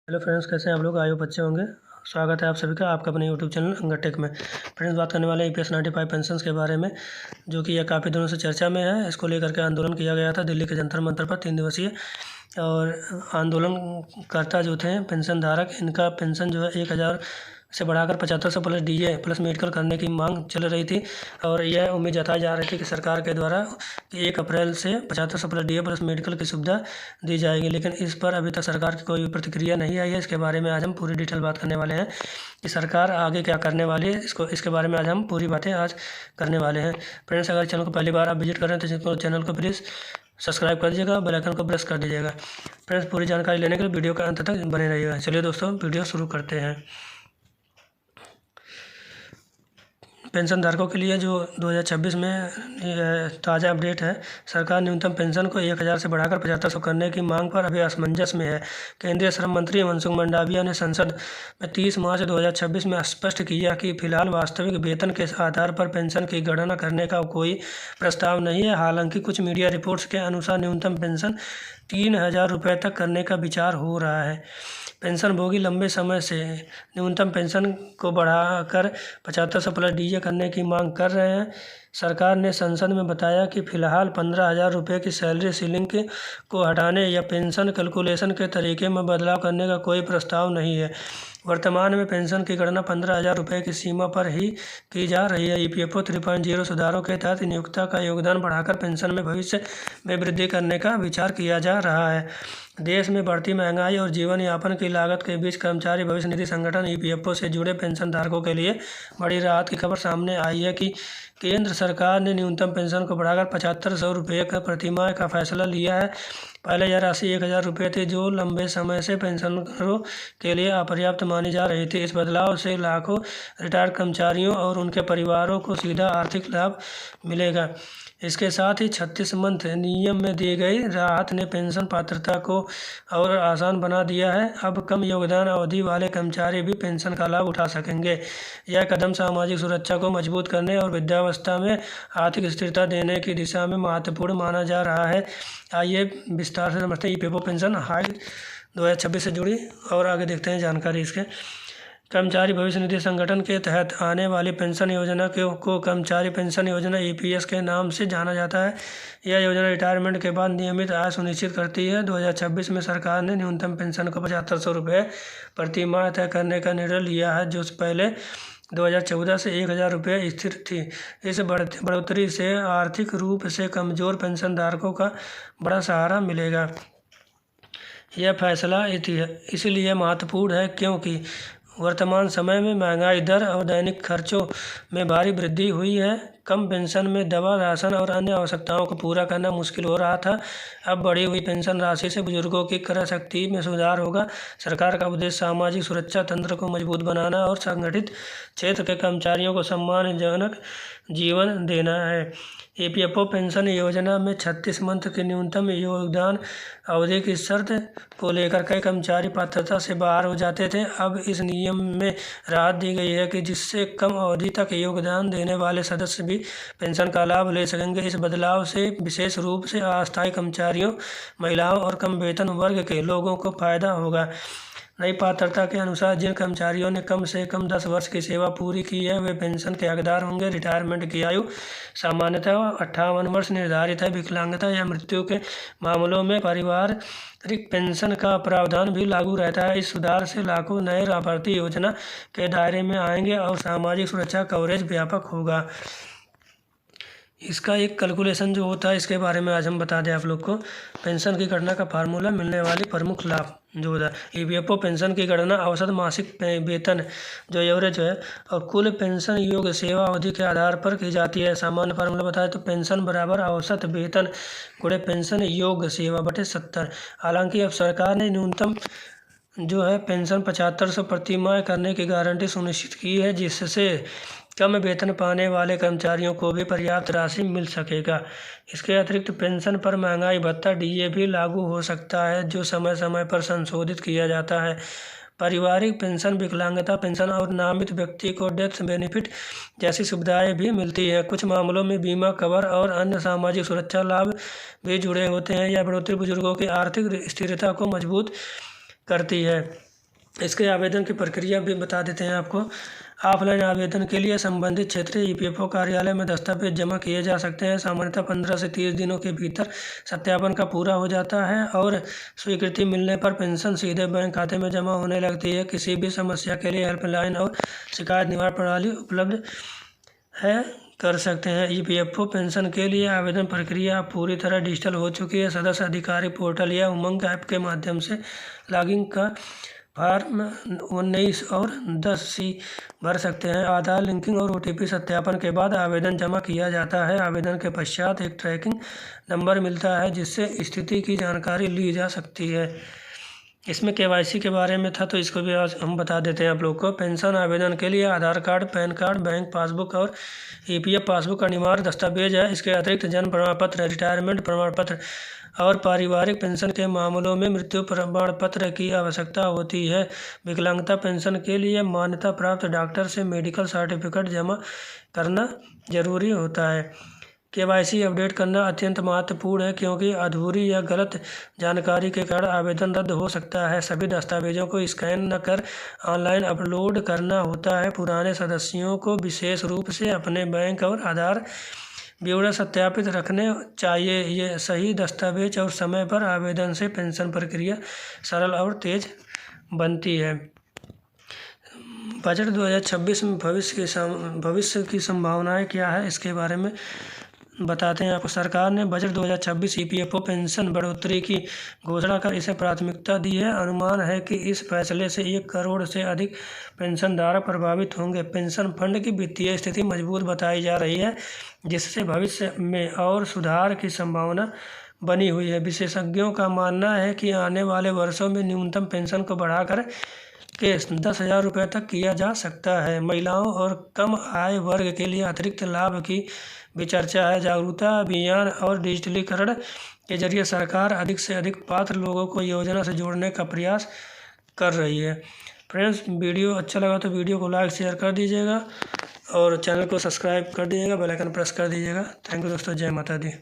Hello friends, कैसे हैं आप लोग? आए हो बच्चे होंगे। स्वागत है आप सभी का आपका अपने यूट्यूब चैनल अंगरटेक में। फ्रेंड्स, बात करने वाले हैं EPS 95 पेंशन के बारे में, जो कि यह काफ़ी दिनों से चर्चा में है। इसको लेकर के आंदोलन किया गया था दिल्ली के जंतर मंतर पर 3 दिवसीय। और आंदोलनकर्ता जो थे पेंशन धारक, इनका पेंशन जो है 1000 से बढ़ाकर 7500 प्लस DA प्लस मेडिकल करने की मांग चल रही थी। और यह उम्मीद जताई जा रही थी कि सरकार के द्वारा 1 अप्रैल से 7500 प्लस DA प्लस मेडिकल की सुविधा दी जाएगी। लेकिन इस पर अभी तक सरकार की कोई प्रतिक्रिया नहीं आई है। इसके बारे में आज हम पूरी डिटेल बात करने वाले हैं कि सरकार आगे क्या करने वाली है। इसके बारे में आज हम पूरी बातें आज करने वाले हैं। फ्रेंड्स, अगर चैनल को पहली बार आप विजिट कर रहे हैं तो चैनल को प्लीज़ सब्सक्राइब कर दीजिएगा, बेल आइकन को प्रेस कर दीजिएगा। फ्रेंड्स, पूरी जानकारी लेने के लिए वीडियो का अंत तक बने रहिएगा। चलिए दोस्तों, वीडियो शुरू करते हैं। पेंशन धारकों के लिए जो 2026 में ताज़ा अपडेट है, सरकार न्यूनतम पेंशन को 1000 से बढ़ाकर 7500 करने की मांग पर अभी असमंजस में है। केंद्रीय श्रम मंत्री मनसुख मंडाविया ने संसद में 30 मार्च 2026 में स्पष्ट किया कि फिलहाल वास्तविक वेतन के आधार पर पेंशन की गणना करने का कोई प्रस्ताव नहीं है। हालांकि कुछ मीडिया रिपोर्ट्स के अनुसार न्यूनतम पेंशन 3000 रुपये तक करने का विचार हो रहा है। पेंशनभोगी लंबे समय से न्यूनतम पेंशन को बढ़ाकर 7500 प्लस DA करने की मांग कर रहे हैं। सरकार ने संसद में बताया कि फिलहाल 15,000 रुपये की सैलरी सीलिंग को हटाने या पेंशन कैलकुलेशन के तरीके में बदलाव करने का कोई प्रस्ताव नहीं है। वर्तमान में पेंशन की गणना 15,000 रुपये की सीमा पर ही की जा रही है। EPFO 3.0 सुधारों के तहत नियोक्ता का योगदान बढ़ाकर पेंशन में भविष्य में वृद्धि करने का विचार किया जा रहा है। देश में बढ़ती महंगाई और जीवन यापन की लागत के बीच कर्मचारी भविष्य निधि संगठन EPFO से जुड़े पेंशन धारकों के लिए बड़ी राहत की खबर सामने आई है कि केंद्र सरकार ने न्यूनतम पेंशन को बढ़ाकर 7500 रुपये का प्रतिमाह का फैसला लिया है। पहले यह राशि 1000 रुपये थी, जो लंबे समय से पेंशनरों के लिए अपर्याप्त मानी जा रही थी। इस बदलाव से लाखों रिटायर्ड कर्मचारियों और उनके परिवारों को सीधा आर्थिक लाभ मिलेगा। इसके साथ ही 36 मंथ नियम में दी गई राहत ने पेंशन पात्रता को और आसान बना दिया है। अब कम योगदान अवधि वाले कर्मचारी भी पेंशन का लाभ उठा सकेंगे। यह कदम सामाजिक सुरक्षा को मजबूत करने और वृद्धावस्था में आर्थिक स्थिरता देने की दिशा में महत्वपूर्ण माना जा रहा है। आइए विस्तार से समझते हैं EPFO पेंशन हाइक 2026 से जुड़ी और आगे देखते हैं जानकारी इसके। कर्मचारी भविष्य निधि संगठन के तहत आने वाली पेंशन योजना को कर्मचारी पेंशन योजना EPS के नाम से जाना जाता है। यह योजना रिटायरमेंट के बाद नियमित आय सुनिश्चित करती है। 2026 में सरकार ने न्यूनतम पेंशन को 7500 रुपये प्रति माह तय करने का निर्णय लिया है, जो पहले 2014 से 1000 रुपये स्थिर थी। इस बढ़ोतरी से आर्थिक रूप से कमज़ोर पेंशनधारकों का बड़ा सहारा मिलेगा। यह फैसला इसलिए महत्वपूर्ण है क्योंकि वर्तमान समय में महंगाई दर और दैनिक खर्चों में भारी वृद्धि हुई है। कम पेंशन में दवा, राशन और अन्य आवश्यकताओं को पूरा करना मुश्किल हो रहा था। अब बढ़ी हुई पेंशन राशि से बुजुर्गों की क्रय शक्ति में सुधार होगा। सरकार का उद्देश्य सामाजिक सुरक्षा तंत्र को मजबूत बनाना और संगठित क्षेत्र के कर्मचारियों को सम्मानजनक जीवन देना है। EPFO पेंशन योजना में 36 मंथ की न्यूनतम योगदान अवधि की शर्त को लेकर कई कर्मचारी पात्रता से बाहर हो जाते थे। अब इस नियम में राहत दी गई है कि जिससे कम अवधि तक योगदान देने वाले सदस्य भी पेंशन का लाभ ले सकेंगे। इस बदलाव से विशेष रूप से अस्थायी कर्मचारियों, महिलाओं और कम वेतन वर्ग के लोगों को फायदा होगा। नई पात्रता के अनुसार जिन कर्मचारियों ने कम से कम 10 वर्ष की सेवा पूरी की है, वे पेंशन के हकदार होंगे। रिटायरमेंट की आयु सामान्यतः 58 वर्ष निर्धारित है। विकलांगता या मृत्यु के मामलों में पारिवारिक पेंशन का प्रावधान भी लागू रहता है। इस सुधार से लाखों नए लाभार्थी योजना के दायरे में आएंगे और सामाजिक सुरक्षा कवरेज व्यापक होगा। इसका एक कैलकुलेशन जो होता है, इसके बारे में आज हम बता दें आप लोग को। पेंशन की गणना का फार्मूला, मिलने वाली प्रमुख लाभ जो होता है। EPFO पेंशन की गणना औसत मासिक वेतन जो एवरेज है और कुल पेंशन योग्य सेवा अवधि के आधार पर की जाती है। सामान्य फार्मूला बताए तो पेंशन बराबर औसत वेतन गुणे पेंशन योग्य सेवा बटे 70। हालांकि अब सरकार ने न्यूनतम जो है पेंशन 7500 प्रति माह करने की गारंटी सुनिश्चित की है, जिससे कम वेतन पाने वाले कर्मचारियों को भी पर्याप्त राशि मिल सकेगा। इसके अतिरिक्त पेंशन पर महंगाई भत्ता DA भी लागू हो सकता है, जो समय समय पर संशोधित किया जाता है। पारिवारिक पेंशन, विकलांगता पेंशन और नामित व्यक्ति को डेथ बेनिफिट जैसी सुविधाएं भी मिलती हैं। कुछ मामलों में बीमा कवर और अन्य सामाजिक सुरक्षा लाभ भी जुड़े होते हैं। यह बढ़ोतरी बुजुर्गों की आर्थिक स्थिरता को मजबूत करती है। इसके आवेदन की प्रक्रिया भी बता देते हैं आपको। ऑफलाइन आवेदन के लिए संबंधित क्षेत्रीय ईपीएफओ कार्यालय में दस्तावेज जमा किए जा सकते हैं। सामान्यतः 15 से 30 दिनों के भीतर सत्यापन का पूरा हो जाता है और स्वीकृति मिलने पर पेंशन सीधे बैंक खाते में जमा होने लगती है। किसी भी समस्या के लिए हेल्पलाइन और शिकायत निवारण प्रणाली उपलब्ध है, कर सकते हैं। ईपीएफओ पेंशन के लिए आवेदन प्रक्रिया पूरी तरह डिजिटल हो चुकी है। सदस्य अधिकारी पोर्टल या उमंग ऐप के माध्यम से लॉगिन का फॉर्म 19 और 10C भर सकते हैं। आधार लिंकिंग और OTP सत्यापन के बाद आवेदन जमा किया जाता है। आवेदन के पश्चात एक ट्रैकिंग नंबर मिलता है जिससे स्थिति की जानकारी ली जा सकती है। इसमें KYC के बारे में था तो इसको भी आज हम बता देते हैं आप लोग को। पेंशन आवेदन के लिए Aadhaar card, PAN card, bank passbook और EPF पासबुक अनिवार्य दस्तावेज है। इसके अतिरिक्त जन्म प्रमाण पत्र, रिटायरमेंट प्रमाण पत्र और पारिवारिक पेंशन के मामलों में मृत्यु प्रमाण पत्र की आवश्यकता होती है। विकलांगता पेंशन के लिए मान्यता प्राप्त डॉक्टर से मेडिकल सर्टिफिकेट जमा करना जरूरी होता है। KYC अपडेट करना अत्यंत महत्वपूर्ण है क्योंकि अधूरी या गलत जानकारी के कारण आवेदन रद्द हो सकता है। सभी दस्तावेजों को स्कैन न कर ऑनलाइन अपलोड करना होता है। पुराने सदस्यों को विशेष रूप से अपने बैंक और आधार ब्यौरा सत्यापित रखने चाहिए। ये सही दस्तावेज और समय पर आवेदन से पेंशन प्रक्रिया सरल और तेज बनती है। बजट 2026 में भविष्य की संभावनाएं क्या है, इसके बारे में बताते हैं आपको। सरकार ने बजट 2026 EPFO पेंशन बढ़ोतरी की घोषणा कर इसे प्राथमिकता दी है। अनुमान है कि इस फैसले से 1 करोड़ से अधिक पेंशनधारक प्रभावित होंगे। पेंशन फंड की वित्तीय स्थिति मजबूत बताई जा रही है जिससे भविष्य में और सुधार की संभावना बनी हुई है। विशेषज्ञों का मानना है कि आने वाले वर्षों में न्यूनतम पेंशन को बढ़ाकर के 10,000 रुपये तक किया जा सकता है। महिलाओं और कम आय वर्ग के लिए अतिरिक्त लाभ की भी चर्चा है। जागरूकता अभियान और डिजिटलीकरण के जरिए सरकार अधिक से अधिक पात्र लोगों को योजना से जोड़ने का प्रयास कर रही है। फ्रेंड्स, वीडियो अच्छा लगा तो वीडियो को लाइक शेयर कर दीजिएगा और चैनल को सब्सक्राइब कर दीजिएगा, बेल आइकन प्रेस कर दीजिएगा। थैंक यू दोस्तों, जय माता दी।